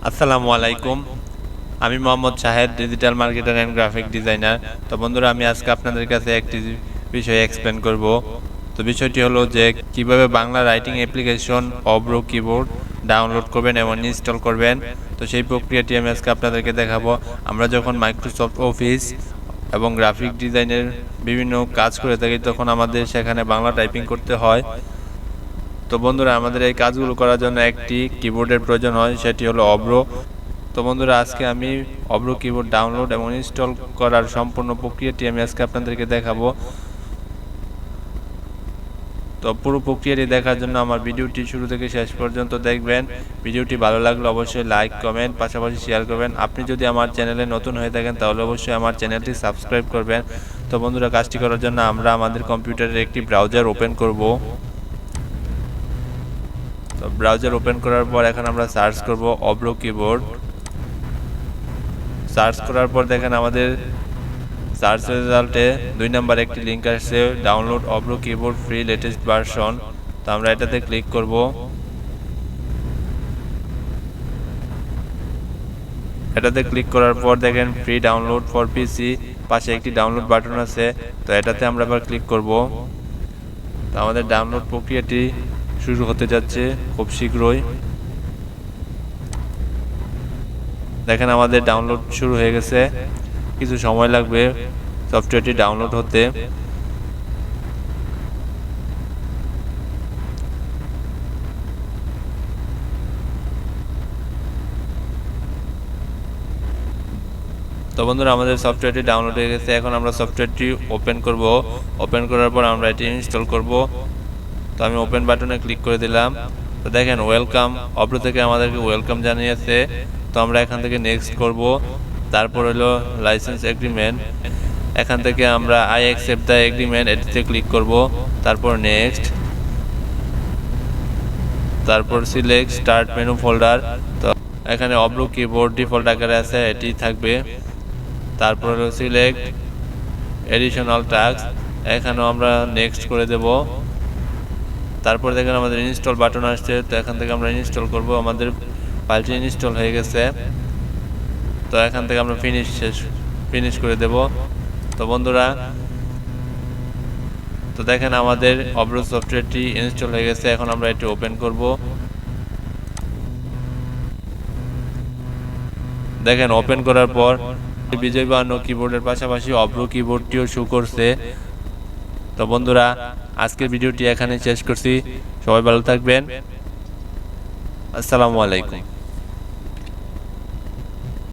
আসসালামু আলাইকুম। আমি Mohammad Shahed, digital marketer and graphic designer. তো বন্ধুরা, আমি আজকে আপনাদের কাছে একটি বিষয় এক্সপ্লেন করব। তো বিষয়টি হলো যে কিভাবে Bangla writing application Avro keyboard download করবেন এবং ইনস্টল করবেন। তো সেই প্রক্রিয়াটি আমি আজকে আপনাদেরকে দেখাবো। আমরা যখন মাইক্রোসফট অফিস এবং গ্রাফিক ডিজাইনের বিভিন্ন কাজ করে থাকি, তখন আমাদের সেখানে বাংলা টাইপিং করতে হয়। তো বন্ধুরা, আমাদের এই কাজগুলো করার জন্য একটি কিবোর্ডের প্রয়োজন হয়, সেটি হলো অব্রো। তো বন্ধুরা, আজকে আমি অব্রো কিবোর্ড ডাউনলোড এবং ইনস্টল করার সম্পূর্ণ প্রক্রিয়াটি আমি আজকে আপনাদেরকে দেখাবো। তো পুরো প্রক্রিয়াটি দেখার জন্য আমার ভিডিওটি শুরু থেকে শেষ পর্যন্ত দেখবেন। ভিডিওটি ভালো লাগলে অবশ্যই লাইক, কমেন্ট, পাশাপাশি শেয়ার করবেন। আপনি যদি আমার চ্যানেলে নতুন হয়ে থাকেন তাহলে অবশ্যই আমার চ্যানেলটি সাবস্ক্রাইব করবেন। তো বন্ধুরা, কাজটি করার জন্য আমরা আমাদের কম্পিউটারের একটি ব্রাউজার ওপেন করব। তো ব্রাউজার ওপেন করার পর এখন আমরা সার্চ করব অব্রো কিবোর্ড। সার্চ করার পর দেখেন আমাদের সার্চ রেজাল্টে 2 নম্বর একটি লিঙ্ক আসছে, download Avro keyboard free latest version. তো আমরা এটাতে ক্লিক করব। এটাতে ক্লিক করার পর দেখেন ফ্রি ডাউনলোড ফর পিসি, পাশে একটি ডাউনলোড বাটন আছে। তো এটাতে আমরা আবার ক্লিক করব। তো আমাদের ডাউনলোড প্রক্রিয়াটি শুরু হতে যাচ্ছে খুব শীঘ্রই। দেখেন আমাদের ডাউনলোড শুরু হয়ে গেছে, কিছু সময় লাগবে সফটওয়্যারটি ডাউনলোড হতে। তো বন্ধুরা, আমাদের সফটওয়্যারটি ডাউনলোড হয়ে গেছে। এখন আমরা সফটওয়্যারটি ওপেন করব। ওপেন করার পর আমরা এটি ইনস্টল করব। তো আমি ওপেন বাটনে ক্লিক করে দিলাম। তো দেখেন ওয়েলকাম, অব্রো থেকে আমাদেরকে ওয়েলকাম জানিয়েছে। তো আমরা এখান থেকে নেক্সট করব। তারপর হলো লাইসেন্স এগ্রিমেন্ট, এখান থেকে আমরা আই অ্যাকসেপ্ট দ্য এগ্রিমেন্ট এটিতে ক্লিক করব। তারপর নেক্সট, তারপর সিলেক্ট স্টার্ট মেনু ফোল্ডার। তো এখানে অব্রো কিবোর্ড ডিফল্ট আকারে আছে, এটি থাকবে। তারপর হলো সিলেক্ট এডিশনাল টাস্ক, এখানেও আমরা নেক্সট করে দেব। তারপর দেখেন আমাদের ইনস্টল বাটন আসছে। তো এখান থেকে আমরা ইনস্টল করব। আমাদের ফাইলটি ইনস্টল হয়ে গেছে। তো এখান থেকে আমরা ফিনিশ করে দেব। তো বন্ধুরা, তো দেখেন আমাদের অব্রো সফটওয়্যারটি ইনস্টল হয়ে গেছে। এখন আমরা এটি ওপেন করব। দেখেন ওপেন করার পর বিজয় বাহান্ন কিবোর্ডের পাশাপাশি অব্রো কিবোর্ডটিও শো করছে। তো বন্ধুরা, আজকের ভিডিওটি এখানে শেষ করছি। সবাই ভালো থাকবেন। আসসালামু আলাইকুম।